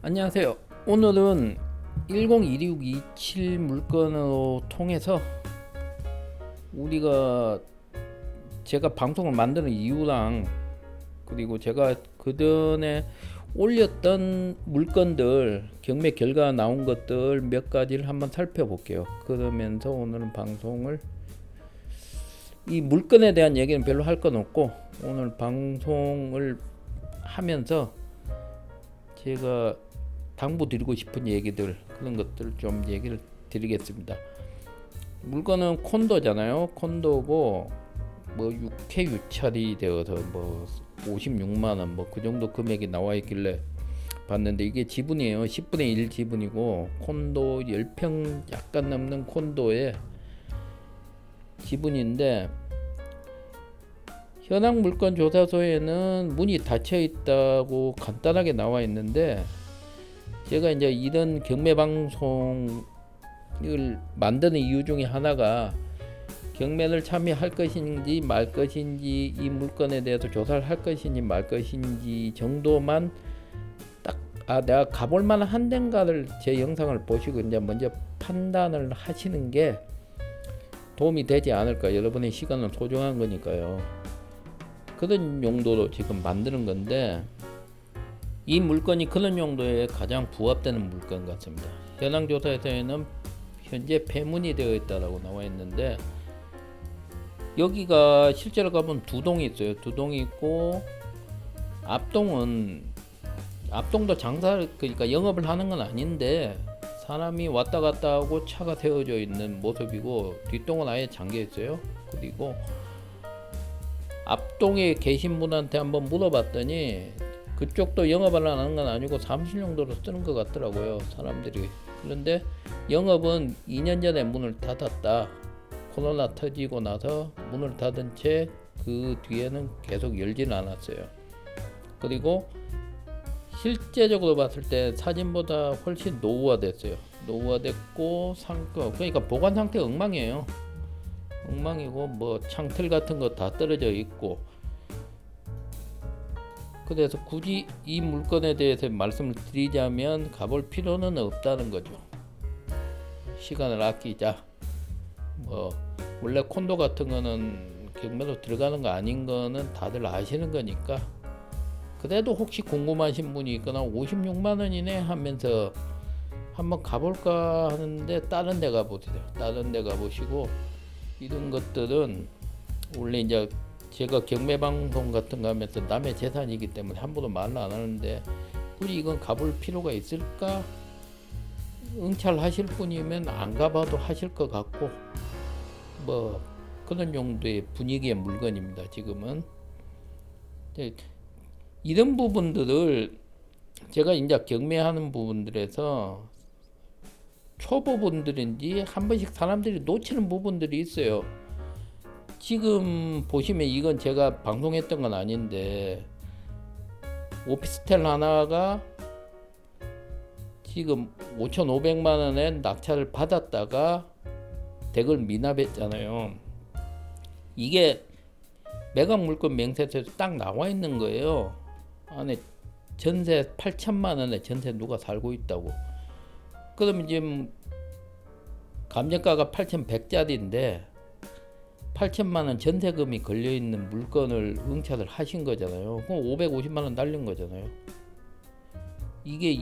안녕하세요. 오늘은 102627 물건으로 통해서 우리가 제가 방송을 만드는 이유랑 그리고 제가 그전에 올렸던 물건들 경매 결과 나온 것들 몇 가지를 한번 살펴볼게요. 그러면서 오늘은 방송을 이 물건에 대한 얘기는 별로 할 건 없고 오늘 방송을 하면서 제가 당부드리고 싶은 얘기들 그런 것들 좀 얘기를 드리겠습니다. 물건은 콘도잖아요. 콘도고 뭐 6회 유찰이 되어서 뭐 56만원 뭐 그 정도 금액이 나와 있길래 봤는데 이게 지분이에요. 10분의 1 지분이고 콘도 10평 약간 넘는 콘도의 지분인데 현황 물건 조사서에는 문이 닫혀 있다고 간단하게 나와 있는데 제가 이제 이런 경매 방송을 만드는 이유 중에 하나가 경매를 참여할 것인지 말 것인지 이 물건에 대해서 조사를 할 것인지 말 것인지 정도만 딱 내가 가볼 만한 데인가를 제 영상을 보시고 이제 먼저 판단을 하시는 게 도움이 되지 않을까. 여러분의 시간은 소중한 거니까요. 그런 용도로 지금 만드는 건데 이 물건이 그런 용도에 가장 부합되는 물건 같습니다. 현황 조사에서는 현재 폐문이 되어 있다라고 나와 있는데 여기가 실제로 가보면 두 동이 있어요. 두 동이 있고 앞동도 장사 그러니까 영업을 하는 건 아닌데 사람이 왔다 갔다 하고 차가 세워져 있는 모습이고 뒷동은 아예 잠겨 있어요. 그리고 앞동에 계신 분한테 한번 물어봤더니 그쪽도 영업을 하는 건 아니고 사무실 용도로 쓰는 것 같더라고요, 사람들이. 그런데 영업은 2년 전에 문을 닫았다. 코로나 터지고 나서 문을 닫은 채 그 뒤에는 계속 열지는 않았어요. 그리고 실제적으로 봤을 때 사진보다 훨씬 노후화됐어요. 노후화됐고 그러니까 보관 상태가 엉망이에요. 엉망이고 뭐 창틀 같은 거 다 떨어져 있고. 그래서 굳이 이 물건에 대해서 말씀을 드리자면 가볼 필요는 없다는 거죠. 시간을 아끼자. 뭐 원래 콘도 같은 거는 경매로 들어가는 거 아닌 거는 다들 아시는 거니까. 그래도 혹시 궁금하신 분이 있거나 56만 원이네 하면서 한번 가볼까 하는데 다른 데 가보세요. 다른 데 가보시고 이런 것들은 원래 이제 제가 경매 방송 같은 거 하면서 남의 재산이기 때문에 함부로 말을 안 하는데 굳이 이건 가볼 필요가 있을까? 응찰하실 분이면 안 가봐도 하실 것 같고 뭐 그런 용도의 분위기의 물건입니다. 지금은 이런 부분들을 제가 이제 경매하는 부분들에서 초보분들인지 한 번씩 사람들이 놓치는 부분들이 있어요. 지금 보시면 이건 제가 방송했던 건 아닌데 오피스텔 하나가 지금 5,500만 원에 낙찰을 받았다가 댁을 미납했잖아요. 이게 매각 물건 명세서에서 딱 나와 있는 거예요. 안에 전세 8천만 원에 전세 누가 살고 있다고. 그러면 지금 감정가가 8,100짜리인데 8천만 원 전세금이 걸려 있는 물건을 응찰을 하신 거잖아요. 그럼 550만 원 날린 거잖아요. 이게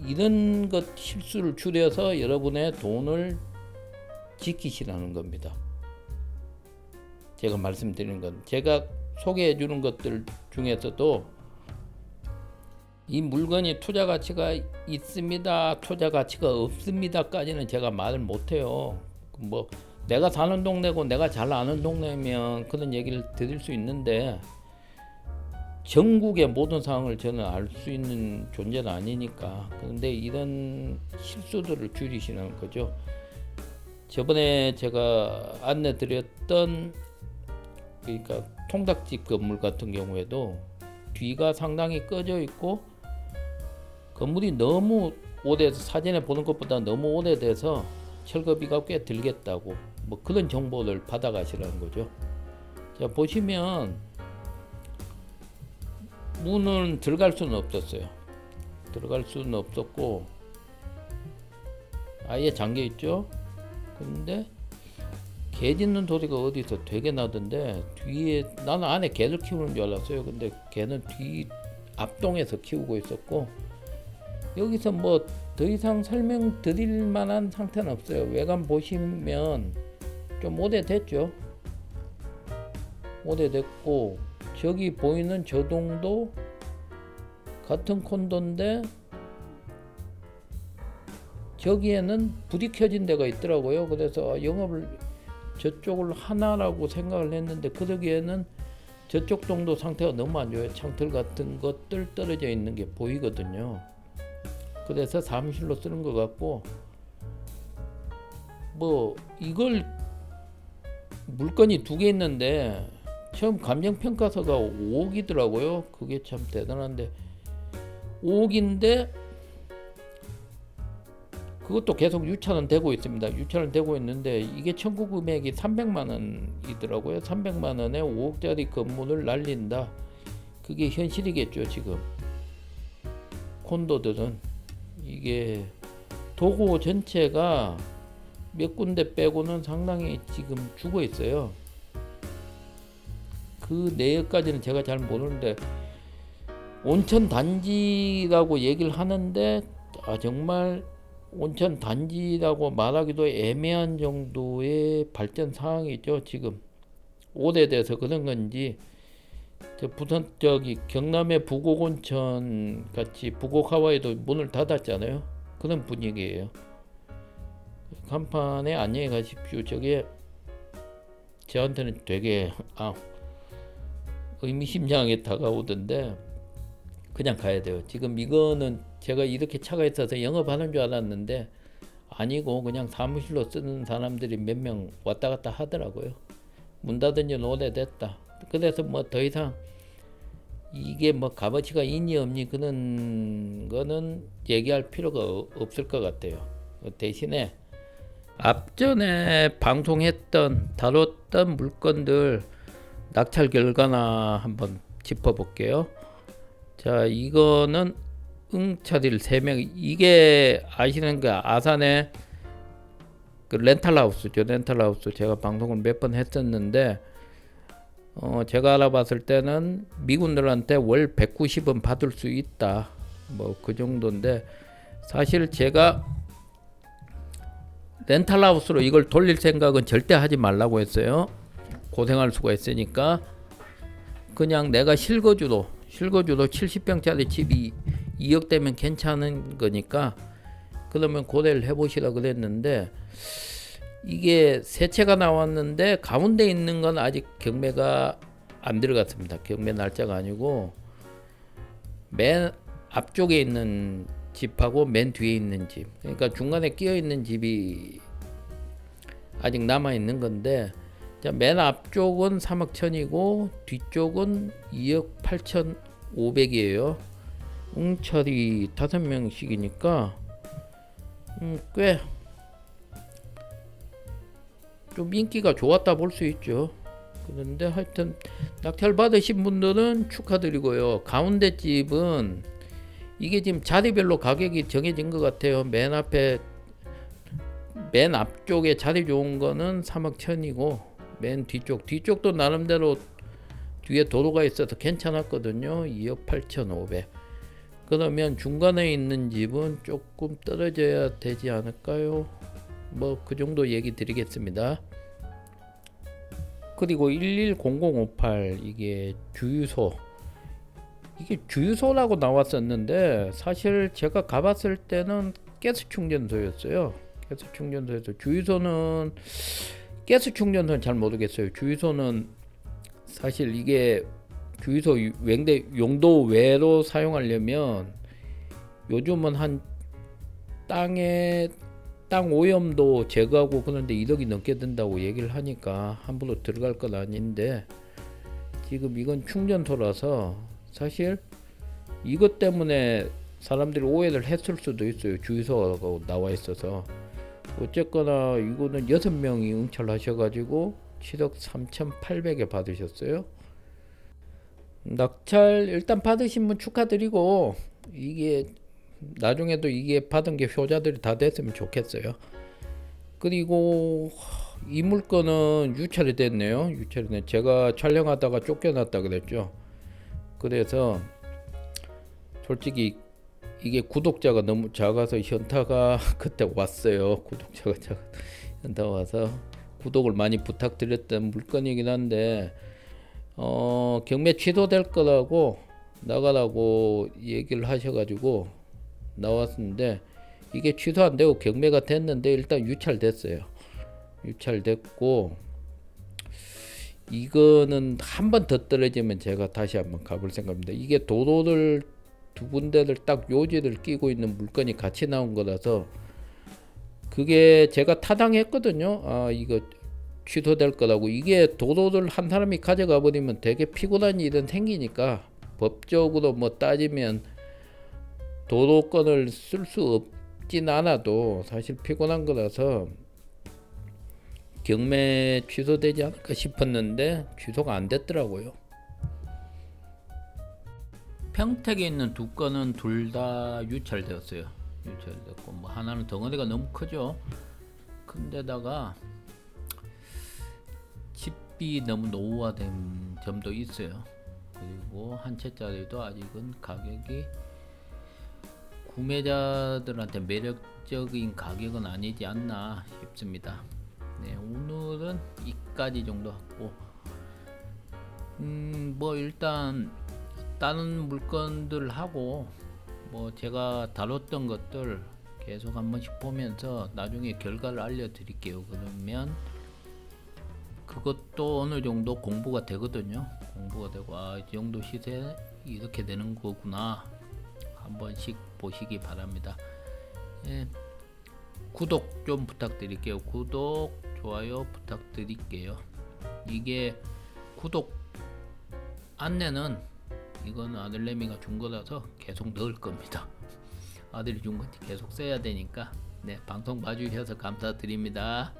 이런 것 실수를 줄여서 여러분의 돈을 지키시라는 겁니다. 제가 말씀드리는 건 제가 소개해 주는 것들 중에서도 이 물건이 투자 가치가 있습니다, 투자 가치가 없습니다까지는 제가 말을 못해요. 뭐 내가 사는 동네고 내가 잘 아는 동네면 그런 얘기를 드릴 수 있는데 전국의 모든 상황을 저는 알 수 있는 존재는 아니니까. 그런데 이런 실수들을 줄이시는 거죠. 저번에 제가 안내 드렸던 그러니까 통닭집 건물 같은 경우에도 뒤가 상당히 꺼져 있고 건물이 너무 오래돼서 사진에 보는 것보다 너무 오래돼서 철거비가 꽤 들겠다고 뭐 그런 정보를 받아가시라는 거죠. 자 보시면 문은 들어갈 수는 없었어요. 들어갈 수는 없었고 아예 잠겨 있죠. 근데 개 짖는 소리가 어디서 되게 나던데 뒤에 나는 안에 개를 키우는 줄 알았어요. 근데 개는 뒤 앞동에서 키우고 있었고 여기서 뭐 더 이상 설명드릴 만한 상태는 없어요. 외관 보시면 좀 오래됐죠. 오래됐고 저기 보이는 저 동도 같은 콘도인데 저기에는 불이 켜진 데가 있더라고요. 그래서 영업을 저쪽을 하나라고 생각을 했는데 그러기에는 저쪽 동도 상태가 너무 안 좋아요. 창틀 같은 것들 떨어져 있는 게 보이거든요. 그래서 사무실로 쓰는 것 같고 뭐 이걸 물건이 두 개 있는데 처음 감정평가서가 5억이더라고요. 그게 참 대단한데 5억인데 그것도 계속 유찰은 되고 있습니다. 유찰은 되고 있는데 이게 청구 금액이 300만 원이더라고요. 300만 원에 5억짜리 건물을 날린다. 그게 현실이겠죠. 지금 콘도들은 이게 도고 전체가 몇 군데 빼고는 상당히 지금 죽어 있어요. 그 내역까지는 제가 잘 모르는데 온천 단지라고 얘기를 하는데 정말 온천 단지라고 말하기도 애매한 정도의 발전 상황이죠. 지금 오래돼서 그런 건지 부산 저기 경남의 부곡온천 같이 부곡 하와이도 문을 닫았잖아요. 그런 분위기예요. 간판에 안녕히 가십시오. 저게 저한테는 되게 의미심장하게 다가오던데 그냥 가야 돼요. 지금 이거는 제가 이렇게 차가 있어서 영업하는 줄 알았는데 아니고 그냥 사무실로 쓰는 사람들이 몇 명 왔다 갔다 하더라고요. 문 닫은 지는 오래됐다. 그래서 뭐 더 이상 이게 뭐 값어치가 있니 없니 그런 거는 얘기할 필요가 없을 것 같아요. 대신에 앞전에 방송했던 다뤘던 물건들 낙찰 결과나 한번 짚어볼게요. 자, 이거는 응차딜 3명. 이게 아시는 거 아산에 그 렌탈하우스죠. 렌탈하우스 제가 방송을 몇 번 했었는데 제가 알아봤을 때는 미군들한테 월 190원 받을 수 있다. 뭐 그 정도인데 사실 제가 렌탈하우스로 이걸 돌릴 생각은 절대 하지 말라고 했어요. 고생할 수가 있으니까 그냥 내가 실거주로 70평짜리 집이 2억 되면 괜찮은 거니까 그러면 고려를 해보시라 그랬는데 이게 세 채가 나왔는데 가운데 있는 건 아직 경매가 안 들어갔습니다. 경매 날짜가 아니고 맨 앞쪽에 있는 집하고 맨 뒤에 있는 집, 그러니까 중간에 끼어 있는 집이 아직 남아 있는 건데 맨 앞쪽은 3억 1천이고 뒤쪽은 2억 8,500이에요. 웅철이 5명씩이니까 꽤 좀 인기가 좋았다 볼 수 있죠. 그런데 하여튼 낙찰 받으신 분들은 축하드리고요. 가운데 집은 이게 지금 자리별로 가격이 정해진 것 같아요. 맨 앞쪽에 자리 좋은 거는 3억 1천이고 맨 뒤쪽도 나름대로 뒤에 도로가 있어서 괜찮았거든요. 2억 8,500. 그러면 중간에 있는 집은 조금 떨어져야 되지 않을까요? 뭐 그 정도 얘기 드리겠습니다. 그리고 110058 이게 주유소라고 나왔었는데 사실 제가 가봤을 때는 가스 충전소였어요. 가스 충전소에서 주유소는 가스 충전소는 잘 모르겠어요. 주유소는 사실 이게 주유소 용도 외로 사용하려면 요즘은 한 땅 오염도 제거하고 그런데 1억이 넘게 든다고 얘기를 하니까 함부로 들어갈 건 아닌데 지금 이건 충전소라서 사실 이것 때문에 사람들이 오해를 했을 수도 있어요. 주유소가 나와 있어서. 어쨌거나 이거는 6명이 응찰하셔가지고 7억 3,800에 받으셨어요. 낙찰 일단 받으신 분 축하드리고 이게 나중에도 이게 받은 게 효자들이 다 됐으면 좋겠어요. 그리고 이 물건은 유찰이 됐네요. 유찰이 됐네. 제가 촬영하다가 쫓겨났다 그랬죠. 그래서 솔직히 이게 구독자가 너무 작아서 현타가 그때 왔어요. 구독자가 현타 와서 구독을 많이 부탁드렸던 물건이긴 한데 경매 취소될 거라고 나가라고 얘기를 하셔가지고 나왔는데 이게 취소 안 되고 경매가 됐는데 일단 유찰됐어요. 유찰됐고 이거는 한 번 더 떨어지면 제가 다시 한번 가볼 생각입니다. 이게 도로를 두 군데를 딱 요지를 끼고 있는 물건이 같이 나온 거라서 그게 제가 타당했거든요. 아 이거 취소될 거라고. 이게 도로를 한 사람이 가져가 버리면 되게 피곤한 일은 생기니까 법적으로 뭐 따지면 도로권을 쓸 수 없진 않아도 사실 피곤한 거라서 경매 취소되지 않을까 싶었는데 취소가 안 됐더라고요. 평택에 있는 두 건은 둘 다 유찰되었어요. 유찰됐고 뭐 하나는 덩어리가 너무 크죠. 근데다가 집이 너무 노후화된 점도 있어요. 그리고 한 채짜리도 아직은 가격이 구매자들한테 매력적인 가격은 아니지 않나 싶습니다. 네, 오늘은 이까지 정도 하고 뭐 일단 다른 물건들 하고 뭐 제가 다뤘던 것들 계속 한 번씩 보면서 나중에 결과를 알려드릴게요. 그러면 그것도 어느 정도 공부가 되거든요. 공부가 되고 이 정도 시세 이렇게 되는 거구나 한 번씩 보시기 바랍니다. 예, 구독 좀 부탁드릴게요. 구독 좋아요 부탁드릴게요. 이게 구독 안내는 이거는 아들내미가 준 거라서 계속 넣을 겁니다. 아들이 준 거 계속 써야 되니까. 네, 방송 봐주셔서 감사드립니다.